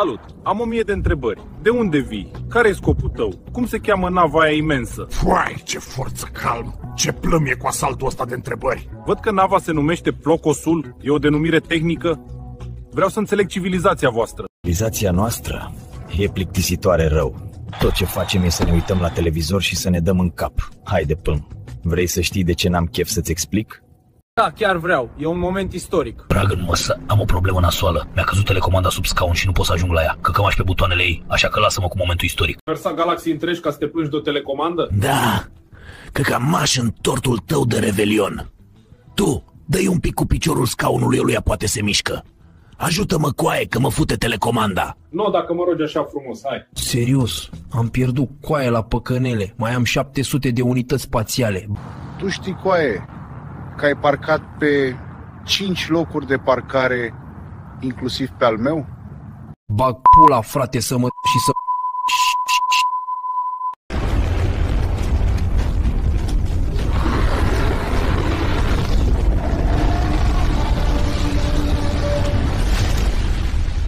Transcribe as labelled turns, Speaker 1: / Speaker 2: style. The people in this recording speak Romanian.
Speaker 1: Salut! Am 1000 de întrebări. De unde vii? Care e scopul tău? Cum se cheamă nava aia imensă?
Speaker 2: Foai, ce forță, calm! Ce plâm e cu asaltul ăsta de întrebări!
Speaker 1: Văd că nava se numește Plocosul. E o denumire tehnică? Vreau să înțeleg civilizația voastră.
Speaker 3: Civilizația noastră e plictisitoare rău. Tot ce facem e să ne uităm la televizor și să ne dăm în cap. Haide, pâm. Vrei să știi de ce n-am chef să-ți explic?
Speaker 1: Da, chiar vreau. E un moment istoric.
Speaker 4: Dragă măsă, am o problemă nasoală. Mi-a căzut telecomanda sub scaun și nu pot să ajung la ea. Căcămaș pe butoanele ei, așa că lasă-mă cu momentul istoric.
Speaker 1: Versa galaxii întregi ca să te plângi de o telecomandă?
Speaker 2: Da, căcămaș în tortul tău de revelion. Tu, dă-i un pic cu piciorul scaunului, ăluia poate se mișcă. Ajută-mă, coaie, că mă fute telecomanda.
Speaker 1: Nu, dacă mă rogi așa frumos, hai.
Speaker 5: Serios, am pierdut coaie la păcănele. Mai am 700 de unități spațiale.
Speaker 6: Tu știi, coaie, că ai parcat pe 5 locuri de parcare, inclusiv pe al meu?
Speaker 5: Bag pula, frate, să mă și să